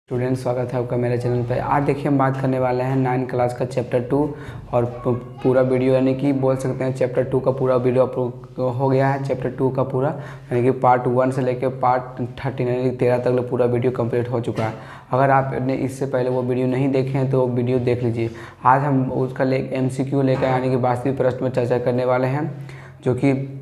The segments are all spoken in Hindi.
स्टूडेंट, स्वागत है आपका मेरे चैनल पर। आज देखिए हम बात करने वाले हैं 9 क्लास का चैप्टर 2 और पूरा वीडियो यानी कि बोल सकते हैं चैप्टर 2 का पूरा वीडियो हो गया है। चैप्टर 2 का पूरा यानी कि पार्ट 1 से लेकर पार्ट 13 यानी कि 13 तक पूरा वीडियो कंप्लीट हो चुका है। अगर आपने इससे पहले वो वीडियो नहीं देखे हैं तो वीडियो देख लीजिए। आज हम उसका MCQ लेकर यानी कि वास्तविक प्रश्न में चर्चा करने वाले हैं, जो कि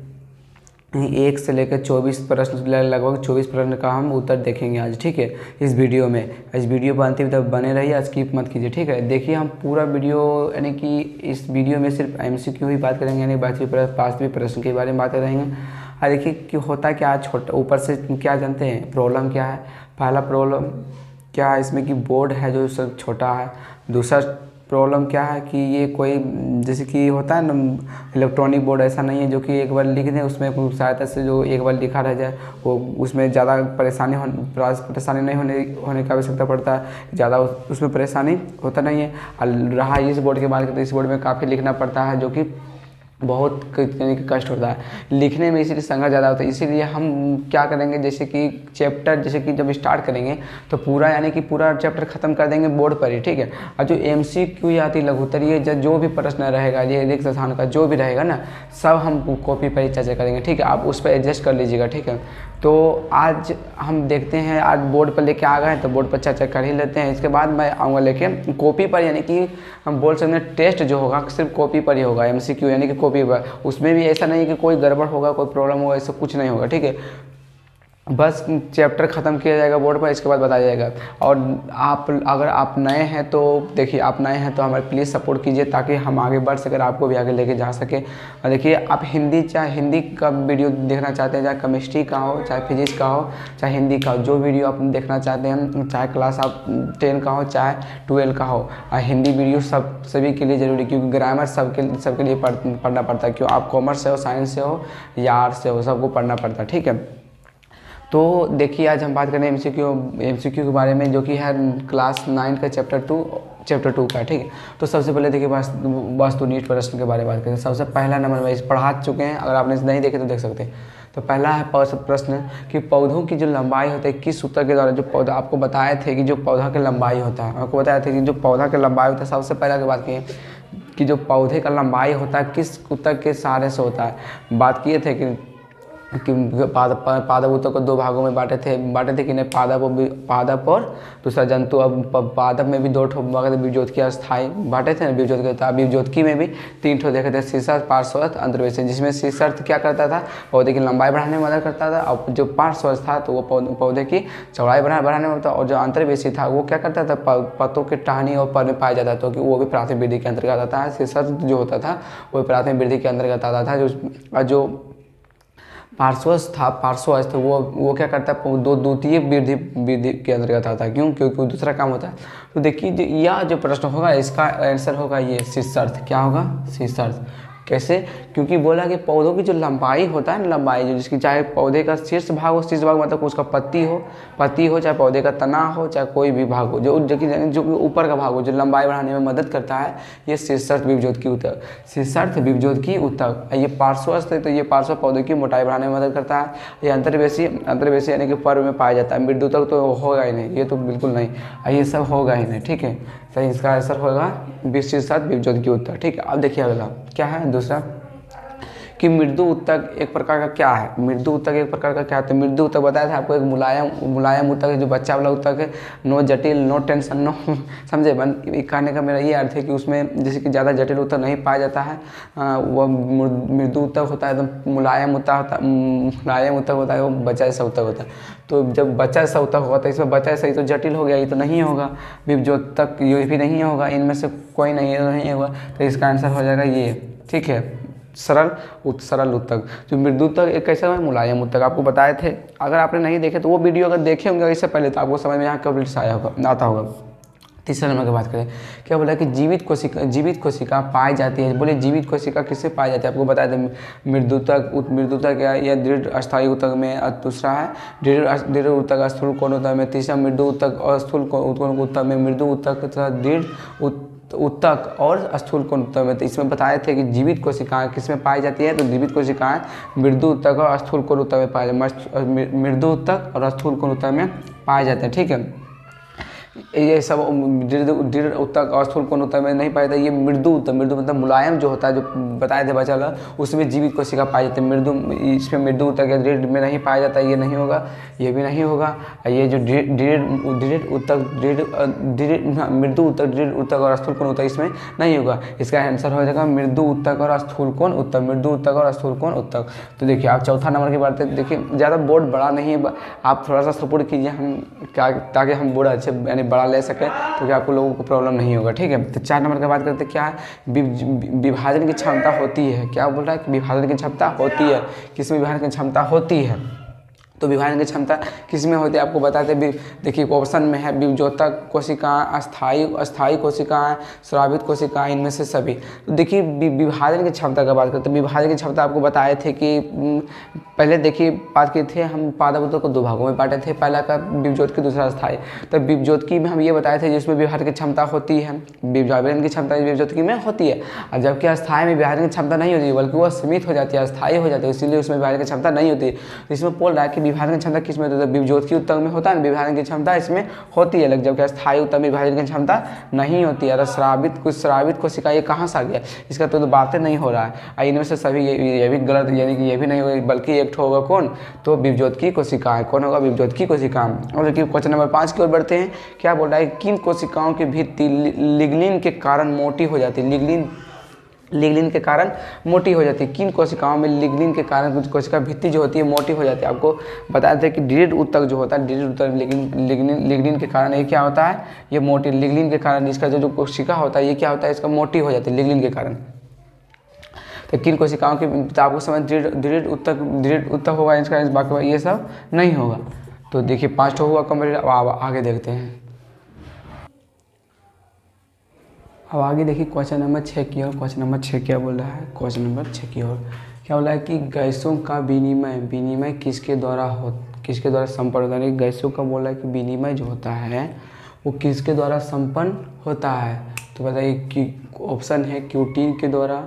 1 से लेकर 24 प्रश्न, लगभग 24 प्रश्न का हम उत्तर देखेंगे आज, ठीक है। इस वीडियो में इस वीडियो पर अंतिम तक बने रहिए, स्किप मत कीजिए, ठीक है। देखिए हम पूरा वीडियो यानी कि इस वीडियो में सिर्फ MCQ ही बात करेंगे, यानी वास्तविक प्रश्न के बारे में बात करेंगे। और देखिए कि होता क्या है, छोटा ऊपर से क्या जानते हैं, प्रॉब्लम क्या है। पहला प्रॉब्लम क्या है इसमें कि बोर्ड है जो सब छोटा है। दूसरा प्रॉब्लम क्या है कि ये कोई जैसे कि होता है ना, इलेक्ट्रॉनिक बोर्ड ऐसा नहीं है जो कि एक बार लिख दें उसमें सहायता से जो एक बार लिखा रह जाए, वो उसमें ज़्यादा परेशानी नहीं होने का आवश्यकता पड़ता है, ज़्यादा उसमें परेशानी होता नहीं है। और रहा इस बोर्ड के बारे में, तो इस बोर्ड में काफ़ी लिखना पड़ता है, जो कि बहुत कष्ट होता है लिखने में, इसीलिए संघर्ष ज़्यादा होता है। इसीलिए हम क्या करेंगे, जैसे कि जब स्टार्ट करेंगे तो पूरा यानी कि पूरा चैप्टर ख़त्म कर देंगे बोर्ड पर ही, ठीक है। और जो MCQ आती है लघुत्तरीय, जो भी प्रश्न रहेगा, ये रिक्त स्थान का जो भी रहेगा ना, सब हम कॉपी पर ही चर्चा करेंगे, ठीक है। आप उस पर एडजस्ट कर लीजिएगा, ठीक है। तो आज हम देखते हैं, आज बोर्ड पर लेके आ गए तो बोर्ड पर चर्चा कर ही लेते हैं। इसके बाद मैं आऊँगा लेके कॉपी पर, यानी कि हम बोल सकते हैं टेस्ट जो होगा सिर्फ कॉपी पर ही होगा, MCQ यानी कि कॉपी पर। उसमें भी ऐसा नहीं है कि कोई गड़बड़ होगा, कोई प्रॉब्लम होगा, ऐसा कुछ नहीं होगा, ठीक है। बस चैप्टर ख़त्म किया जाएगा बोर्ड पर, इसके बाद बताया जाएगा। और अगर आप नए हैं तो देखिए, आप नए हैं तो हमारे प्लीज़ सपोर्ट कीजिए, ताकि हम आगे बढ़ सकें, आपको भी आगे लेके जा सके। और देखिए आप चाहे हिंदी का वीडियो देखना चाहते हैं, चाहे केमिस्ट्री का हो, चाहे फिजिक्स का हो, चाहे हिंदी का हो, जो वीडियो आप देखना चाहते हैं, चाहे क्लास आप 10 का हो, चाहे 12 का हो, हिंदी वीडियो सभी के लिए ज़रूरी, क्योंकि ग्रामर सबके लिए पढ़ना पड़ता है। क्यों, आप कॉमर्स से हो, साइंस से हो या आर्ट्स से हो, सबको पढ़ना पड़ता है, ठीक है। तो देखिए आज हम बात करें MCQ के बारे में, जो कि है क्लास 9 का चैप्टर 2 का, ठीक है। तो सबसे पहले देखिए वास्तुनिष्ठ प्रश्न के बारे में बात करें। सबसे पहला नंबर में इस पढ़ा चुके हैं, अगर आपने नहीं देखे तो देख सकते हैं। तो पहला है प्रश्न कि पौधों की जो लंबाई होती है किस सूत्र के द्वारा, जो पौधा आपको बताए थे कि जो पौधा की लंबाई होता है, आपको बताया था कि जो पौधा की लंबाई होता है, सबसे पहले की बात की कि जो पौधे का लंबाई होता है किस सूत्र के सहारे से होता है। बात किए थे कि पादप उत्तक को 2 भागों में बांटे थे कि नहीं, पादप और दूसरा जंतु। अब पादप में भी 2 बीजोत्की अस्थायी बांटे थे ना, बीजोत्की में भी 3 ठो देखे थे, शीर्षार्थ, पार्श्वस्थ, अंतर्वेशी। जिसमें शीर्षार्थ क्या करता था, पौधे की लंबाई बढ़ाने में मदद करता था, और जो पार्श्वस्थ था तो वो पौधे की चौड़ाई बढ़ाने में होता, और जो अंतर्वेशी था वो क्या करता था, पत्तों की टहनी और पर में पाया जाता था, कि वो भी प्राथमिक वृद्धि के अंतर्गत आता है। शीर्षार्थ जो होता था वो प्राथमिक वृद्धि के अंतर्गत आता था। जो पार्श्वस्थ वो क्या करता है, द्वितीय वृद्धि के अंतर्गत आता है। क्योंकि दूसरा काम होता है। तो देखिए यह जो प्रश्न होगा इसका आंसर होगा ये शीर्षार्थ। क्या होगा, शीर्षार्थ। कैसे, क्योंकि बोला कि पौधों की जो लंबाई होता है ना, लंबाई जो जिसकी, चाहे पौधे का शीर्ष भाग हो, शीर्ष भाग मतलब उसका पत्ती हो, चाहे पौधे का तना हो, चाहे कोई भी भाग हो, जो ऊपर का भाग हो, जो लंबाई बढ़ाने में मदद करता है, ये शीर्षार्थ विभज्योतकी ऊतक, शीर्षार्थ विभज्योतकी ऊतक। ये पार्श्वस्थ है तो ये पार्श्व पौधे की मोटाई बढ़ाने में मदद करता है। ये अंतर्वेशी यानी कि पर्व में पाया जाता है। मृदुतक तो होगा ही नहीं, ये तो बिल्कुल नहीं, ये सब होगा ही नहीं, ठीक है। सही, इसका आंसर होगा शीर्षार्थ विभज्योतकी ऊतक, ठीक है। अब देखिए अगला क्या है, दूसरा कि मृदु ऊतक एक प्रकार का क्या है। मृदु ऊतक एक प्रकार का क्या है, तो मृदु ऊतक बताया था आपको, एक मुलायम ऊतक है, जो बच्चा वाला ऊतक है, नो जटिल, नो टेंशन, नो समझे। कहने का मेरा ये अर्थ है कि उसमें जैसे कि ज़्यादा जटिल ऊतक नहीं पाया जाता है, वह मृदु ऊतक होता है, एकदम मुलायम ऊतक होता है, वो बच्चा जैसा ऊतक होता है। तो जब बच्चा जैसा ऊतक होगा तो इसमें बच्चा जैसा, ये तो जटिल हो गया, ये तो नहीं होगा। विभज्योतक ये भी नहीं होगा, इनमें से कोई नहीं होगा, तो इसका आंसर हो जाएगा ये, ठीक है। सरल ऊतक। जो मृदु ऊतक एक कैसा है, मुलायम ऊतक, आपको बताए थे। अगर आपने नहीं देखे तो वो वीडियो अगर देखे होंगे इससे पहले तो आपको समझ में यहाँ कम्प्लीट आता होगा। तीसरे नंबर की बात करें, क्या बोला कि जीवित कोशिका पाई जाती है। बोले जीवित कोशिका किससे पाई जाती है, आपको बताया था मृदुतक या दृढ़ अस्थायी ऊतक में। दूसरा है दृढ़ ऊतक स्थूल कोण ऊतक में। तीसरा मृदु ऊतक और स्थूल कोण ऊतक में। मृदु ऊतक तथा दृढ़ ऊतक और स्थूल कोण ऊतक में। तो इसमें बताए थे कि जीवित कोशिकाएं किसमें पाई जाती है, तो जीवित कोशिकाएं मृदु ऊतक और स्थूल कोण ऊतक में पाए जाते हैं। मृदु ऊतक और स्थूल कोण ऊतक में पाए जाते हैं, ठीक है। ये सब दृढ़ ऊतक और स्थूल कोण ऊतक में नहीं पाया जाता। ये मृदु ऊतक, मृदु मतलब मुलायम जो होता है, जो बताए थे बच्चा लोग, उसमें जीवित कोशिका पाई जाती है। मृदु, इसमें मृदु ऊतक या दृढ़ में नहीं पाया जाता, ये नहीं होगा, ये भी नहीं होगा। ये जो दृढ़ ऊतक, मृदु ऊतक, दृढ़ ऊतक और स्थूल कोण ऊतक इसमें नहीं होगा। इसका आंसर हो जाएगा मृदु ऊतक और स्थूल कोण ऊतक, मृदु ऊतक और स्थूल कोण ऊतक। तो देखिए आप चौथा नंबर की बात है। देखिए ज़्यादा बोर्ड बड़ा नहीं है, आप थोड़ा सा सपोर्ट कीजिए हम क्या, ताकि हम बोर्ड अच्छे यानी बड़ा ले सकें, तो कि आपको लोगों को प्रॉब्लम नहीं होगा, ठीक है। तो 4 नंबर की बात करते हैं, क्या है, विभाजन की क्षमता होती है। क्या बोल रहा है कि विभाजन की क्षमता होती है, किसमें विभाजन की क्षमता होती है। तो विभाजन की क्षमता किसमें होती है आपको बताते हैं। देखिए ऑप्शन में है विभजोतक कोशिकाएं, अस्थायी कोशिकाएं, स्रावित कोशिकाएं, इनमें से सभी। तो देखिए विभाजन की क्षमता की बात करते हैं। विभाजन की क्षमता आपको बताए थे कि पहले देखिए बात किए थे हम, पादप ऊतक को 2 भागों में बांटे थे, पहला का विभजोतकी, दूसरा अस्थायी। तो विभजोतकी में हम ये बताए थे जिसमें विभाजन की क्षमता होती है, विभाजन की क्षमता विभजोतकी में होती है, और जबकि अस्थायी में विभाजन की क्षमता नहीं होती, बल्कि वो सीमित हो जाती है, अस्थायी हो जाती है, इसलिए उसमें विभाजन की क्षमता नहीं होती। तो इसमें बोल रहा है कि विभाजन की क्षमता किसमें होती है, विभजोतकी ऊतक में होता है ना, विभाजन की क्षमता इसमें होती है, जबकि अस्थायी ऊतक में विभाजन की क्षमता नहीं होती है। और स्रावित कोशिका ये कहाँ से आ गया, इसका तो बातें नहीं हो रहा है। इनमें से सभी ये भी गलत, यानी कि ये भी नहीं होगा, बल्कि एक होगा कौन, तो विभजोतकी कोशिकाएं। कौन होगा, विभजोतकी कोशिकाएं। और देखिए क्वेश्चन नंबर 5 की ओर बढ़ते हैं। क्या बोल रहा है, किन कोशिकाओं की भित्ति लिग्निन के कारण मोटी हो जाती है। लिग्निन के कारण मोटी हो जाती है। किन कोशिकाओं में लिग्निन के कारण कुछ कोशिका भित्ति जो होती है मोटी हो जाती है। आपको बताया था कि दृढ़ ऊतक जो होता है, दृढ़ ऊतक लिग्निन के कारण ये क्या होता है, ये मोटी, लिग्निन के कारण इसका जो कोशिका होता है ये क्या होता है, इसका मोटी हो जाती है लिग्निन के कारण। तो किन कोशिकाओं की, तो आपको समझ दृढ़ ऊतक होगा इसका, बाकी ये सब नहीं होगा। तो देखिए 5 होगा कंप्लीट। अब आगे देखते हैं। अब आगे देखिए क्वेश्चन नंबर 6 की ओर। क्वेश्चन नंबर 6 क्या बोल रहा है, क्वेश्चन नंबर 6 की ओर क्या बोल रहा है कि गैसों का विनिमय किसके द्वारा संपन्न होता है। गैसों का बोल रहा है कि विनिमय जो होता है वो किसके द्वारा संपन्न होता है। तो बताइए कि ऑप्शन है क्यूटीन के द्वारा,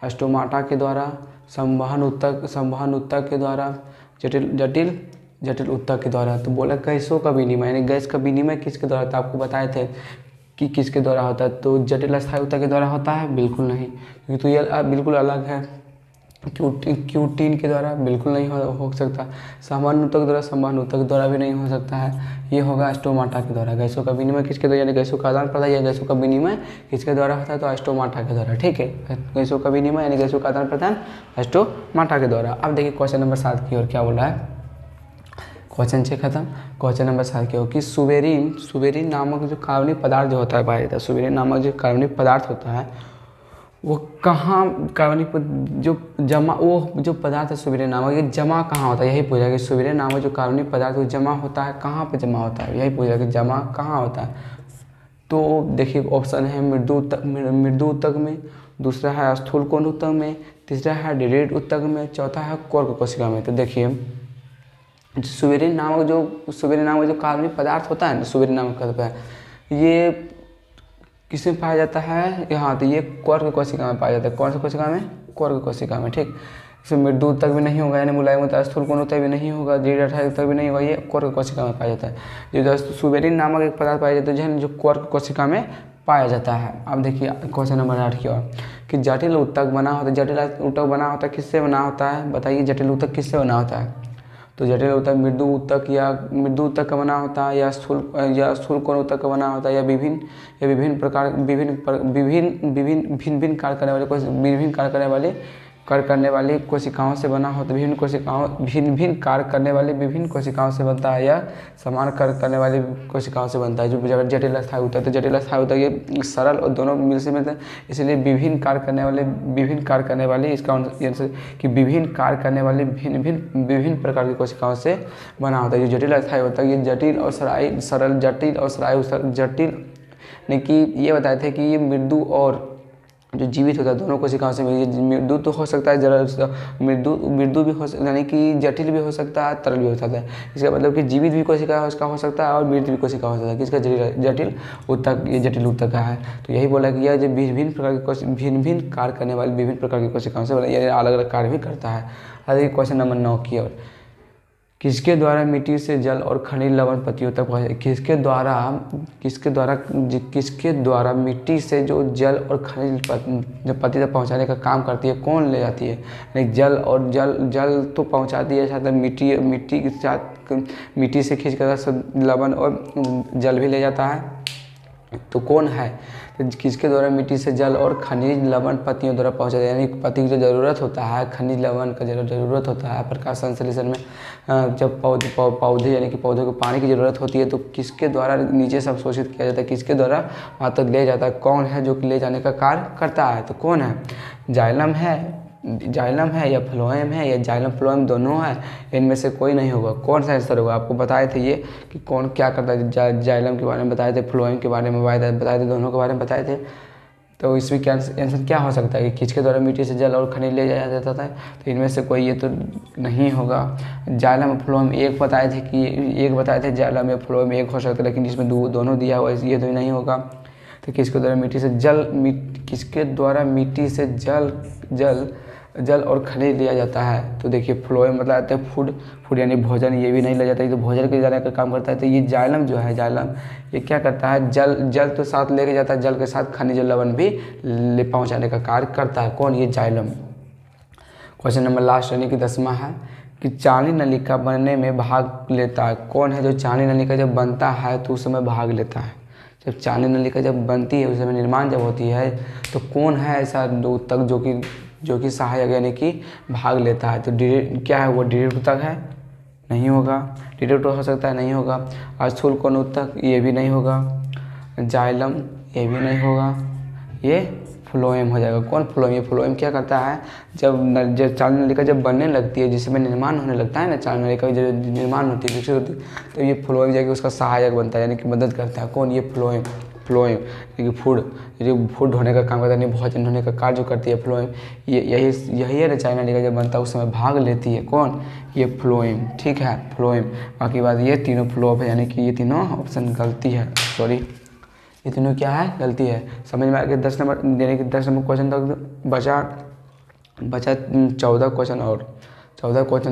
स्टोमाटा के द्वारा, संवहन ऊतक के द्वारा, जटिल ऊतक के द्वारा। तो बोला गैसों का विनिमय, यानी गैस का विनिमय किसके द्वारा था, आपको बताए थे कि किसके द्वारा होता है। तो जटिल अस्थायी ऊतक के द्वारा होता है, बिल्कुल नहीं, क्योंकि तो ये बिल्कुल अलग है। क्यूटीन के द्वारा बिल्कुल नहीं हो सकता। सामान्य ऊतक द्वारा, संवहन ऊतक द्वारा भी नहीं हो सकता है। ये होगा स्टोमाटा के द्वारा। गैसों का विनिमय किसके द्वारा, यानी गैसों का आदान प्रदान या गैसों का विनिमय किसके द्वारा होता है, तो स्टोमाटा के द्वारा, ठीक है। गैसों का विनिमय यानी गैसों का आदान प्रदान स्टोमाटा के द्वारा। अब देखिए क्वेश्चन नंबर 7 की ओर क्या बोला है। क्वेश्चन 6 खत्म। क्वेश्चन नंबर 7 क्या हो कि सुबेरिन नामक जो कार्बनिक पदार्थ जो होता है पाया जाता है, सुबेरिन नामक जो कार्बनिक पदार्थ होता है वो कहाँ, कार्बनिक जो पदार्थ है सुबेरिन नामक, ये जमा कहाँ होता है, यही पूछा कि सुबेरिन नामक जो कार्बनिक पदार्थ वो जमा होता है कहाँ पे जमा होता है, यही पूछा कि जमा कहाँ होता है। तो देखिए ऑप्शन है मृदु ऊतक में, दूसरा है स्थूल कोण ऊतक में, तीसरा है दृढ़ ऊतक में, चौथा है कोर्क कोशिका में। तो देखिए सुबेरिन नामक जो कार्बनिक पदार्थ होता है ना, सुबेरिन नामक कहते हैं, ये किसमें पाया जाता है, यहाँ। तो ये कोर्क कोशिका में पाया जाता है। कौन सी कोशिका में, कोर्क कोशिका में, ठीक। इसमें मृदु ऊतक भी नहीं होगा, यानी मुलायम ऊतक, स्थूल कोण ऊतक भी नहीं होगा, दृढ़ अस्थायी ऊतक भी नहीं होगा, ये कोर्क कोशिका में पाया जाता है। जो सुबेरिन नामक एक पदार्थ पाया जाता है जो कोर्क कोशिका में पाया जाता है। अब देखिए क्वेश्चन नंबर 8 की ओर कि जटिल ऊतक बना होता है किससे बना होता है, बताइए जटिल ऊतक किससे बना होता है। तो जटिल ऊतक मृदु ऊतक का बना होता है, या स्थूल कोण ऊतक का बना होता है, या विभिन्न कार्य करने वाली कोशिकाओं से बना होता है। भिन्न कार्य करने वाली विभिन्न कोशिकाओं से बनता है, या समान कार्य करने वाली कोशिकाओं से बनता है। जो जटिल अस्थायी ऊतक, तो जटिल अस्थायी ऊतक ये सरल और दोनों मिलते हैं, इसलिए विभिन्न कार्य करने वाली इसका आंसर कि विभिन्न कार्य करने वाली विभिन्न प्रकार की कोशिकाओं से बना होता है। जो जटिल अस्थायी ऊतक ये जटिल और जटिल ने कि ये बताए थे कि ये मृदु और जो जीवित होता है दोनों कोशिकाओं से मृदु तो हो सकता है, मृदु भी हो सकता है, यानी कि जटिल भी हो सकता है, तरल भी हो सकता है। इसका मतलब कि जीवित भी कोशिका उसका हो सकता है और मृत भी कोशिका हो सकता है। किसका, जटिल ऊतक, ये जटिल ऊतक का है। तो यही बोला कि यह जो भिन्न कार्य करने वाली विभिन्न प्रकार की कोशिकाओं से अलग अलग कार्य भी करता है। अगर क्वेश्चन नंबर 9 की ओर किसके द्वारा मिट्टी से जल और खनिज लवण पत्तियों तक पहुँचे? किसके द्वारा मिट्टी से जो जल और खनिज पत्ती तक पहुँचाने का काम करती है, कौन ले जाती है? नहीं, जल तो पहुँचाती है, साथ मिट्टी के साथ मिट्टी से खींच कर लवण और जल भी ले जाता है। तो कौन है? तो किसके द्वारा मिट्टी से जल और खनिज लवण पत्तियों द्वारा पहुँचाते हैं? यानी पत्ती की जो ज़रूरत होता है, खनिज लवण का ज़रूरत होता है प्रकाश संश्लेषण में, जब पौधे यानी कि पौधों को पानी की ज़रूरत होती है, तो किसके द्वारा नीचे से अवशोषित किया जाता है, किसके द्वारा वहाँ तक ले जाता है? कौन है जो ले जाने का कार्य करता है? तो कौन है? जाइलम है या फ्लोएम है या जाइलम फ्लोएम दोनों है, इनमें से कोई नहीं होगा। कौन सा आंसर होगा? आपको बताए थे ये कि कौन क्या करता है। जाइलम के बारे में बताए थे, फ्लोएम के बारे में बताए थे, दोनों के बारे में बताए थे। तो इसमें क्या आंसर क्या हो सकता है कि किसके द्वारा मिट्टी से जल और खनिज ले जाया जाता था? तो इनमें से कोई ये तो नहीं होगा। जाइलम और फ्लोएम एक बताए थे जाइलम या फ्लोएम एक हो सकता है, लेकिन इसमें दोनों दिया हुआ, ये तो नहीं होगा। तो किसके द्वारा मिट्टी से जल और खनिज लिया जाता है? तो देखिए फ्लोएम मतलब आते हैं फूड यानी भोजन, ये भी नहीं लिया जाता, ये तो भोजन के जाने का काम करता है। तो ये जाइलम जो है, जाइलम ये क्या करता है? जल तो साथ लेके जाता है, जल के साथ खनिज लवण भी ले पहुँचाने का कार्य करता है। कौन? ये जाइलम। क्वेश्चन नंबर लास्ट यानी कि 10वां है कि चालनी नलिका बनने में भाग लेता है? कौन है जो चालनी नलिका जब बनता है तो उस समय भाग लेता है? जब चालनी नलिका जब बनती है, उस समय निर्माण जब होती है, तो कौन है ऐसा तक जो कि सहायक यानी कि भाग लेता है? तो क्या है वो? डिरेक्टर है? नहीं होगा। डिरेक्टर हो सकता है? नहीं होगा। स्थूल कोण उत्तक? ये भी नहीं होगा। जाइलम? ये भी नहीं होगा। ये फ्लोएम हो जाएगा। कौन? फ्लोएम। ये फ्लोएम क्या करता है? जब चालनी नलिका जब बनने लगती है, जिसमें निर्माण होने लगता है ना, चालनी नलिका जब निर्माण होती है, तो ये फ्लोएम जाके उसका सहायक बनता है, यानी कि मदद करता है। कौन? ये फ्लोएम क्योंकि फूड होने का काम करता है, यानी भोजन होने का कार्य जो करती है फ्लोएम, यही है ना। चालनी नलिका जब बनता है उस समय भाग लेती है। कौन? ये फ्लोएम। ठीक है, फ्लोएम। बाकी बात ये तीनों फ्लोप है, यानी कि ये तीनों ऑप्शन गलती है, सॉरी, ये तीनों क्या है? गलती है। समझ में आ गया? 10 नंबर यानी कि 10 नंबर क्वेश्चन तक बचा 14 क्वेश्चन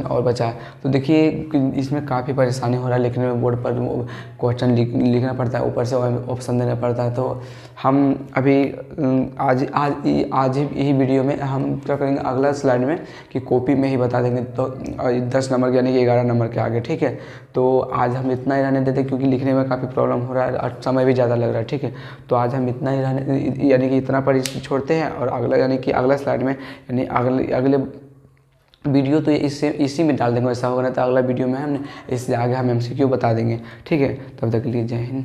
और बचा है। तो देखिए इसमें काफ़ी परेशानी हो रहा है लिखने में, बोर्ड पर क्वेश्चन लिखना पड़ता है, ऊपर से ऑप्शन देना पड़ता है। तो हम अभी आज ही वीडियो में हम क्या करेंगे, अगला स्लाइड में कि कॉपी में ही बता देंगे। तो 10 नंबर यानी कि 11 नंबर के आगे, ठीक है। तो आज हम इतना ही रहने देते क्योंकि लिखने में काफ़ी प्रॉब्लम हो रहा है और समय भी ज़्यादा लग रहा है, ठीक है। तो आज हम इतना ही रहने यानी कि इतना पर छोड़ते हैं, और अगला यानी कि अगला स्लाइड में यानी अगले वीडियो तो इसी में डाल देंगे। वैसा होगा ना तो अगला वीडियो में हम इससे आगे हम MCQ बता देंगे, ठीक है। तब तक के लिए जय हिंद।